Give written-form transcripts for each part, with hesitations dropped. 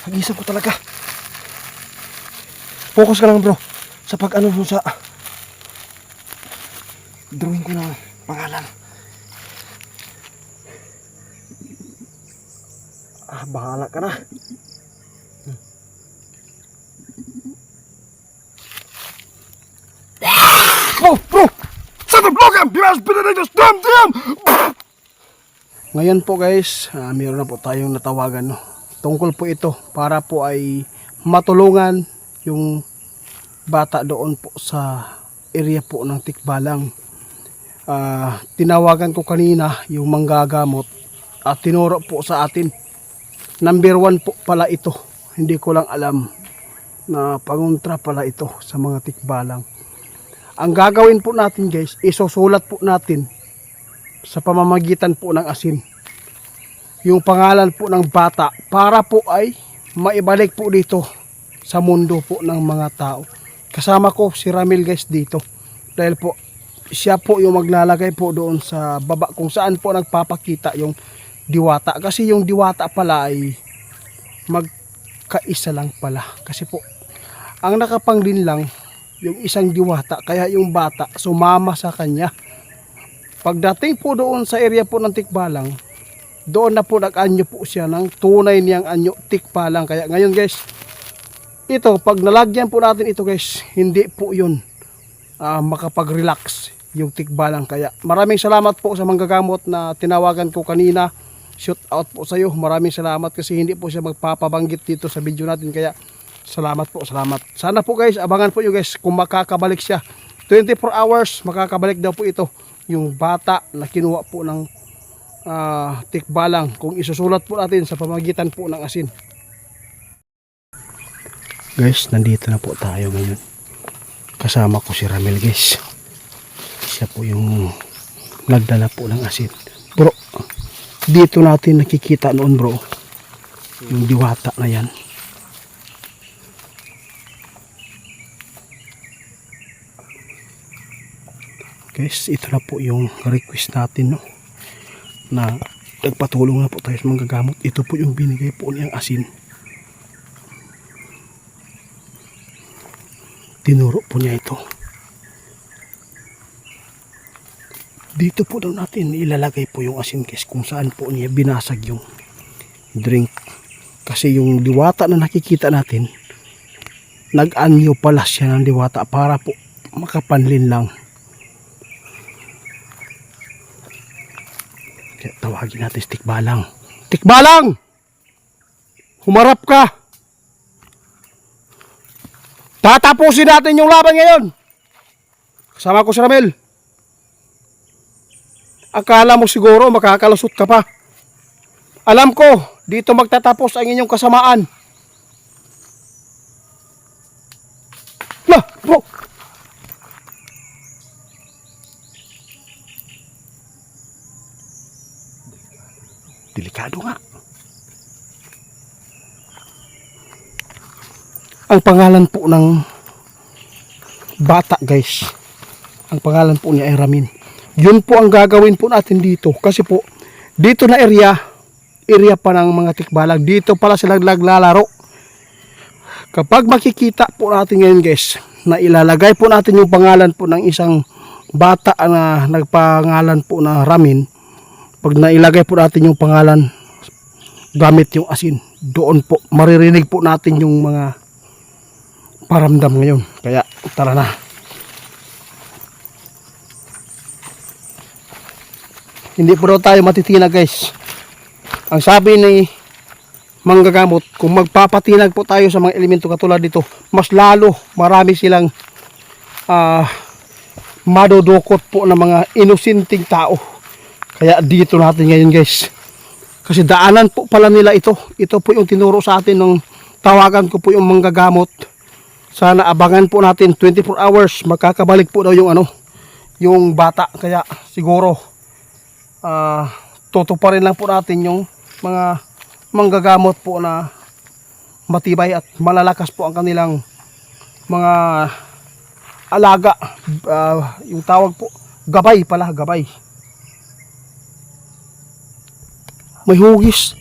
Nag-isip ko talaga. Focus ka lang bro sa pag-ano mo sa drawing ko ng pangalan. Bahala ka na. Bro! Set the block him! He has been in this damn damn! Ngayon po guys, mayroon na po tayong natawagan, no? Tungkol po ito para po ay matulungan yung bata doon po sa area po ng Tikbalang. Tinawagan ko kanina yung manggagamot at tinuro po sa atin. Number 1 po pala ito. Hindi ko lang alam na pangontra pala ito sa mga Tikbalang. Ang gagawin po natin guys, isusulat po natin sa pamamagitan po ng asin yung pangalan po ng bata para po ay maibalik po dito sa mundo po ng mga tao. Kasama ko si Ramil guys dito dahil po siya po yung maglalagay po doon sa baba kung saan po nagpapakita yung diwata, kasi yung diwata pala ay magkaisa lang pala, kasi po ang nakapanglin lang yung isang diwata, kaya yung bata sumama sa kanya. Pagdating po doon sa area po ng Tikbalang, doon na po nag-anyo po siya ng tunay niyang anyo Tikbalang. Kaya ngayon guys, ito pag nalagyan po natin ito guys, hindi po yun makapag-relax yung Tikbalang. Kaya maraming salamat po sa manggagamot na tinawagan ko kanina. Shout out po sa iyo, maraming salamat kasi hindi po siya magpapabanggit dito sa video natin. Kaya salamat po, salamat. Sana po guys, abangan po nyo guys kung makakabalik siya. 24 hours, makakabalik daw po ito. Yung bata na kinuha po ng Tikbalang. Kung isusulat po natin sa pamagitan po ng asin. Guys, nandito na po tayo ngayon. Kasama ko si Ramil guys. Siya po yung nagdala po ng asin. Bro, dito natin nakikita noon bro, yung diwata na yan. Guys, ito na po yung request natin, no? Na nagpatulong na po tayo sa manggagamot. Ito po yung binigay po niyang asin. Tinuro po niya ito. Dito po daw natin ilalagay po yung asin guys, kung saan po niya binasag yung drink. Kasi yung diwata na nakikita natin, nag-anyo pala siya ng diwata para po makapanlin lang. Kaya tawagin natin si Tikbalang. Tikbalang! Humarap ka! Tatapusin natin yung laban ngayon! Kasama ko si Ramil. Akala mo siguro makakalusot ka pa. Alam ko, dito magtatapos ang inyong kasamaan. Lah, bro! Delikado nga. Ang pangalan po ng bata guys, ang pangalan po niya ay Ramin. Yun po ang gagawin po natin dito. Kasi po, dito na area pa ng mga Tikbalang. Dito pala sila naglalaro. Kapag makikita po natin ngayon guys, na ilalagay po natin yung pangalan po ng isang bata na nagpangalan po na Ramin. Pag nailagay po natin yung pangalan gamit yung asin, doon po maririnig po natin yung mga paramdam ngayon. Kaya tara na. Hindi po daw tayo matitinag guys. Ang sabi ni manggagamot, kung magpapatinag po tayo sa mga elemento katulad dito, mas lalo marami silang madudukot po ng mga inusinting tao. Kaya dito natin ngayon guys, kasi daanan po pala nila ito. Ito po yung tinuro sa atin nung tawagan ko po yung manggagamot. Sana abangan po natin 24 hours, makakabalik po daw yung yung bata. Kaya siguro tutuparin lang po natin yung mga manggagamot po na matibay at malalakas po ang kanilang mga alaga. Yung tawag po, gabay pala, gabay. May hugis.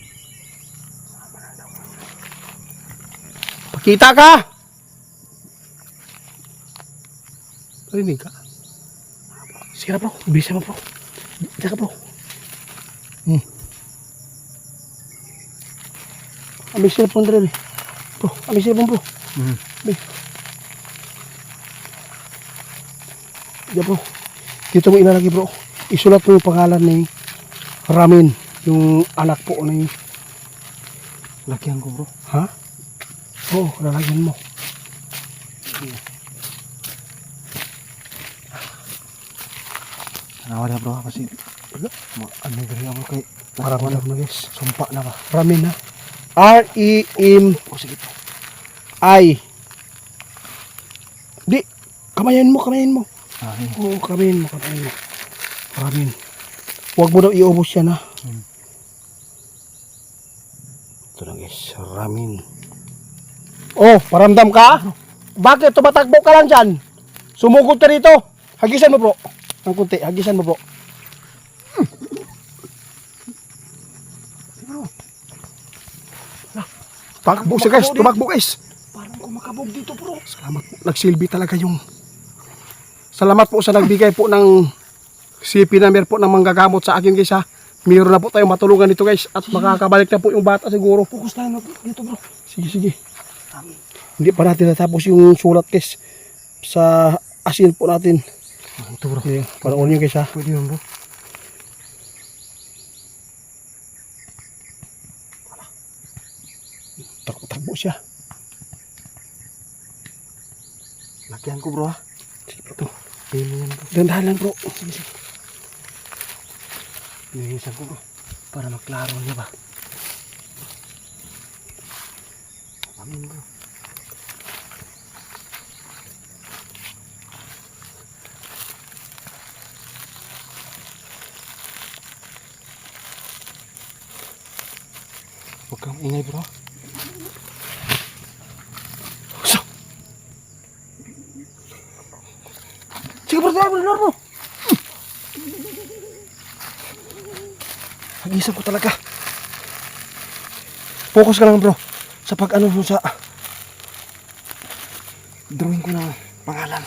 Kita ka? Rinig ka? Sige na bro, bisa mo bro. Bisa ka bro. Ambil cellphone dulu nih. Bro, ambil cellphone bro. Ambil. Ya bro. Dito mo ilalagay bro. Isulat mo yung pangalan ni Ramin. Yung anak po na yung... Lagyan ko bro. Ha? Oo, lalagyan mo. Nawala bro kasi ano gari ako kay Para mo na guys. sumpa na ba? Ramin ha. R-E-M... O sige bro. I. Di, kamayan mo. Ay. Oo, kamayan mo. Ramin. Huwag mo daw iubos yan ha. Ito lang guys, Ramin. Oh, paramdam ka? Bakit? Tumatakbo ka lang dyan. Sumugod ka rito. Hagisan mo bro. Ang kunti, hagisan mo bro. Takbo siya guys, tumakbo guys. Parang kumakabog dito bro. Salamat po, nagsilbi talaga yung... Salamat po sa nagbigay po ng CP number po ng manggagamot sa akin guys ha. Mayroon na po tayong matulungan dito guys at makakabalik na po yung bata siguro. Focus tayo na dito bro. Sige. Hindi pa natin natapos yung sulat guys sa asin po natin. Ito bro. Okay, panoorin nyo guys ha. Pwede yun bro. Takbo siya. Lagyan ko bro ha. Sige bro. Pili yan bro. Dandahan lang bro. Sige. Linisan ko bro. Para maklaro niya ba. Amin bro. Huwag kang ingay bro. Sige bro, bro. Hagisan ko talaga. Focus ka lang bro. Sa pag-ano mo sa drawing ko ng pangalan.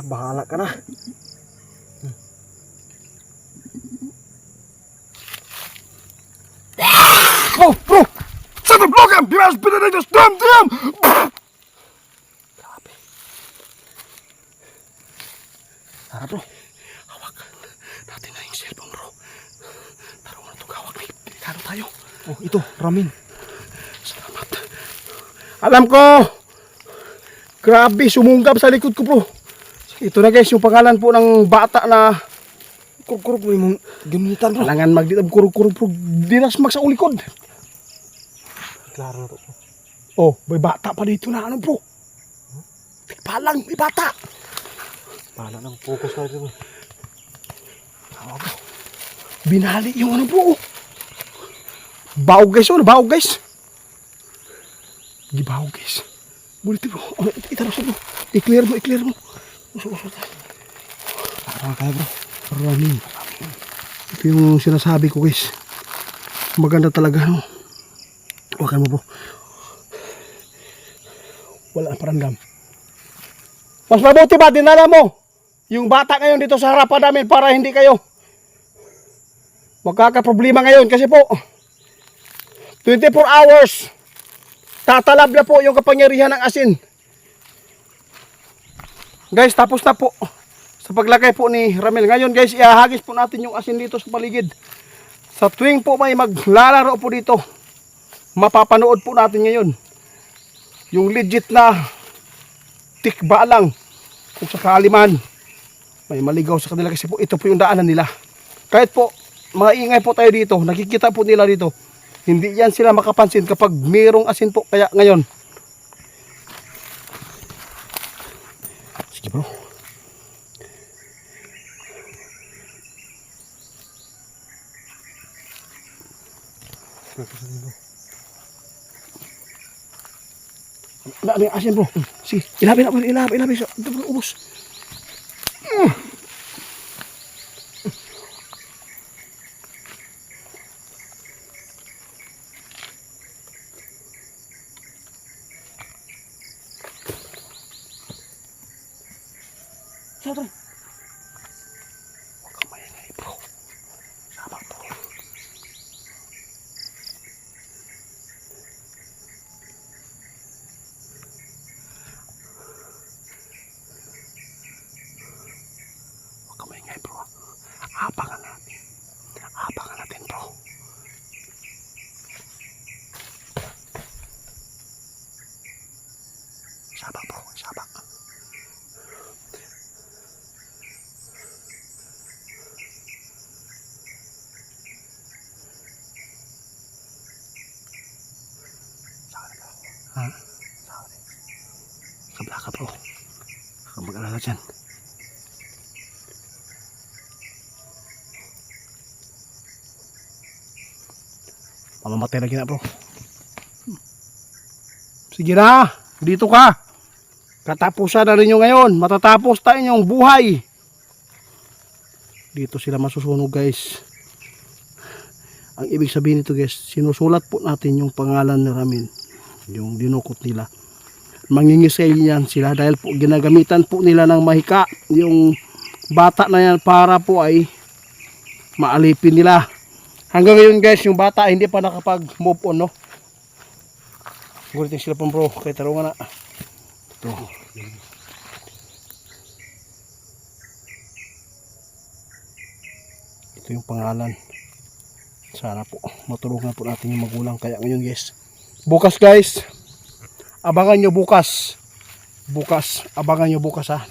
Bahala ka na. Bro! Set the block him! You must be the niggas! Damn! Grabe. Tara bro. Hawakan natin na yung cellphone bro. Tara mo na ito hawak. Delikado tayo. Oh, ito, Ramin. Salamat. Alam ko! Grabe, sumunggab sa likod ko bro. Ito na guys, yung pangalan po ng bata na Kurkurog mo yung gamitan bro. kailangan magditab kurug-kurug bro. Dinas mag sa ulikod. Klaro na to. Oh, may bata pa dito na ano bro. Palang, may bata. Pahala ng focus ka dito bro. Binali yung ano bro. Baw guys, oh, baw guys. Gibaw guys. Bulit bro. Oh, itaras bro. I-clear mo. Usok. Parang kaya bro. Ramin. Ito yung sinasabi ko guys. Maganda talaga no. Huwakan mo bro. Wala na paramdam. Mas mabuti ba dinala mo yung bata ngayon dito sa harapan namin para hindi kayo magkakaproblema ngayon kasi po 24 hours tatalab na po yung kapangyarihan ng asin. Guys, tapos na po sa paglagay po ni Ramil. Ngayon guys, ihahagis po natin yung asin dito sa paligid. Sa tuwing po may maglalaro po dito, mapapanood po natin ngayon yung legit na tikba lang. Kung sakali man may maligaw sa kanila kasi po ito po yung daanan nila. Kahit po maingay po tayo dito, nakikita po nila dito, hindi yan sila makapansin kapag mayroong asin po. Kaya ngayon, sige bro, may asin bro. Sige, ilabi. So, ito bro, ubos. Ha? Kabla ka bro. Huwag mag-alala dyan. Mamamatay lagi na bro. Sige na, dito ka. Katapusan na ninyo ngayon. Matatapos tayo inyong buhay. Dito sila masusunog guys. Ang ibig sabihin nito guys, sinusulat po natin yung pangalan ni Ramin. Yung dinukot nila. Mangingisay yan sila dahil po ginagamitan po nila ng mahika. Yung bata na yan para po ay maalipin nila. Hanggang ngayon guys, yung bata hindi pa nakapag-move on, no? Gulitin sila pang bro, kaya tarungan na. Ito. Ito yung pangalan. Sana po, matulungan po natin yung magulang. Kaya ngayon guys, bukas guys, abangan nyo bukas. Bukas, abangan nyo bukas ha.